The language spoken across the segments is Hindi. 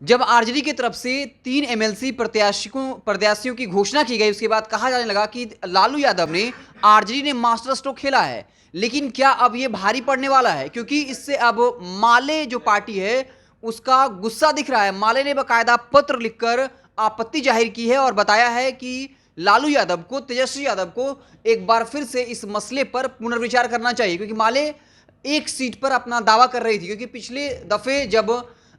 जब आरजेडी की तरफ से 3 एमएलसी प्रत्याशियों की घोषणा की गई, उसके बाद कहा जाने लगा कि लालू यादव ने आरजेडी ने मास्टर स्ट्रोक खेला है। लेकिन क्या अब ये भारी पड़ने वाला है? क्योंकि इससे अब माले जो पार्टी है उसका गुस्सा दिख रहा है। माले ने बाकायदा पत्र लिखकर आपत्ति जाहिर की है और बताया है कि लालू यादव को, तेजस्वी यादव को एक बार फिर से इस मसले पर पुनर्विचार करना चाहिए, क्योंकि माले एक सीट पर अपना दावा कर रही थी। क्योंकि पिछले दफे जब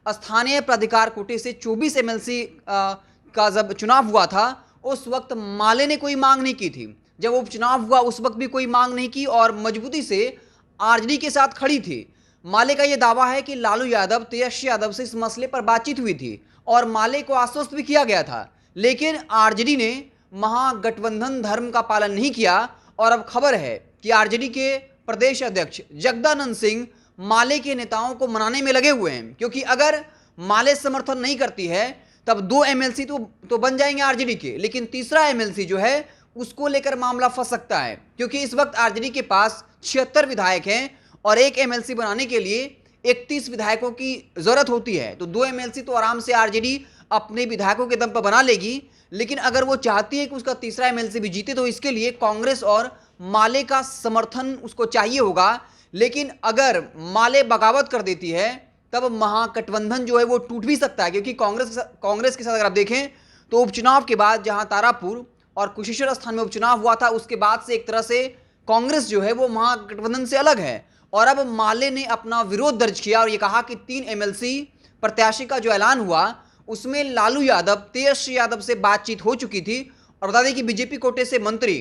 स्थानीय प्राधिकार कोटे से 24 एमएलसी का जब चुनाव हुआ था, उस वक्त माले ने कोई मांग नहीं की थी। जब उपचुनाव हुआ उस वक्त भी कोई मांग नहीं की और मजबूती से आरजेडी के साथ खड़ी थी। माले का यह दावा है कि लालू यादव, तेजस्वी यादव से इस मसले पर बातचीत हुई थी और माले को आश्वस्त भी किया गया था, लेकिन आरजेडी ने महागठबंधन धर्म का पालन नहीं किया। और अब खबर है कि आरजेडी के प्रदेश अध्यक्ष जगदानंद सिंह माले के नेताओं को मनाने में लगे हुए हैं, क्योंकि अगर माले समर्थन नहीं करती है तब 2 एमएलसी तो बन जाएंगे आरजेडी के, लेकिन तीसरा एमएलसी जो है उसको लेकर मामला फंस सकता है। क्योंकि इस वक्त आरजेडी के पास 76 विधायक हैं और एक एमएलसी बनाने के लिए 31 विधायकों की जरूरत होती है। तो 2 एमएलसी तो आराम से आरजेडी अपने विधायकों के दम पर बना लेगी, लेकिन अगर वो चाहती है कि उसका तीसरा एमएलसी भी जीते तो इसके लिए कांग्रेस और माले का समर्थन उसको चाहिए होगा। लेकिन अगर माले बगावत कर देती है तब महागठबंधन जो है वो टूट भी सकता है, क्योंकि कांग्रेस के साथ अगर आप देखें तो उपचुनाव के बाद जहां तारापुर और कुशेश्वर स्थान में उपचुनाव हुआ था, उसके बाद से एक तरह से कांग्रेस जो है वो महागठबंधन से अलग है। और अब माले ने अपना विरोध दर्ज किया और ये कहा कि 3 एमएलसी प्रत्याशी का जो ऐलान हुआ उसमें लालू यादव, तेजस्वी यादव से बातचीत हो चुकी थी। और बता दें कि बीजेपी कोटे से मंत्री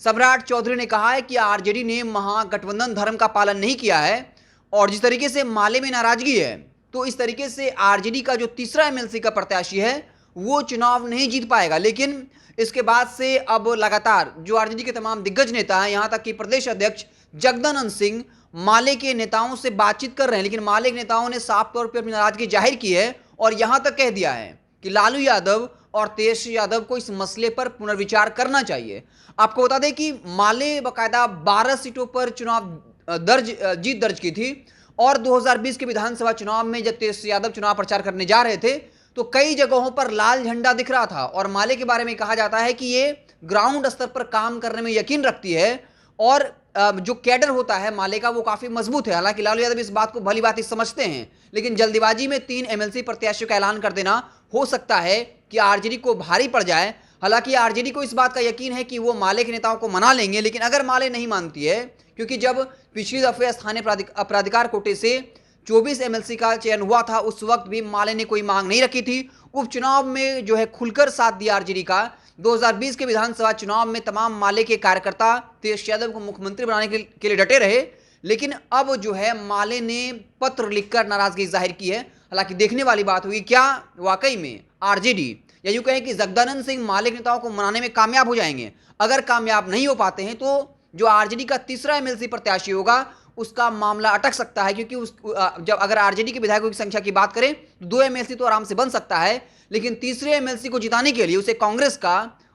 सम्राट चौधरी ने कहा है कि आरजेडी ने महागठबंधन धर्म का पालन नहीं किया है और जिस तरीके से माले में नाराजगी है, तो इस तरीके से आरजेडी का जो तीसरा एमएलसी का प्रत्याशी है वो चुनाव नहीं जीत पाएगा। लेकिन इसके बाद से अब लगातार जो आरजेडी के तमाम दिग्गज नेता हैं, यहां तक कि प्रदेश अध्यक्ष जगदानंद सिंह माले के नेताओं से बातचीत कर रहे हैं, लेकिन माले के नेताओं ने साफ तौर पर अपनी नाराजगी जाहिर की है और यहां तक कह दिया है कि लालू यादव और तेजस्वी यादव को इस मसले पर पुनर्विचार करना चाहिए। आपको बता दें कि माले बाकायदा 12 सीटों पर जीत दर्ज की थी और 2020 के विधानसभा चुनाव में जब तेजस्वी यादव चुनाव प्रचार करने जा रहे थे तो कई जगहों पर लाल झंडा दिख रहा था। और माले के बारे में कहा जाता है कि ये ग्राउंड स्तर पर काम करने में यकीन रखती है और जो कैडर होता है माले का वो काफी मजबूत है। हालांकि लालू यादव इस बात को भली भांति समझते हैं, लेकिन जल्दीबाजी में 3 एमएलसी प्रत्याशियों का ऐलान कर देना हो सकता है कि आरजेडी को भारी पड़ जाए। हालांकि आरजेडी को इस बात का यकीन है कि वो माले के नेताओं को मना लेंगे, लेकिन अगर माले नहीं मानती है, क्योंकि जब पिछली दफे स्थानीय प्राधिकार कोटे से 24 एमएलसी का चयन हुआ था उस वक्त भी माले ने कोई मांग नहीं रखी थी। उपचुनाव में जो है खुलकर साथ दिया आरजेडी का। 2020 के विधानसभा चुनाव में तमाम माले के कार्यकर्ता तेजस्वी यादव को मुख्यमंत्री बनाने के लिए डटे रहे, लेकिन अब जो है माले ने पत्र लिखकर नाराजगी जाहिर की है। हालांकि देखने वाली बात होगी क्या वाकई में आरजेडी या यूं कहें कि जगदानंद सिंह माले के नेताओं को मनाने में कामयाब हो जाएंगे। अगर कामयाब नहीं हो पाते हैं तो जो आरजेडी का तीसरा एमएलसी प्रत्याशी होगा उसका मामला अटक सकता है, क्योंकि जब अगर आरजेडी के विधायकों की संख्या की बात करें तो 2 एमएलसी तो आराम से बन सकता है, लेकिन तीसरे एमएलसी को जिताने के लिए उसे कांग्रेस का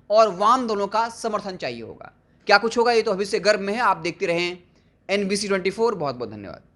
और वाम दोनों का समर्थन चाहिए होगा। क्या कुछ होगा ये तो अभी से गर्भ में है। आप देखते रहें NBC 24। बहुत बहुत धन्यवाद।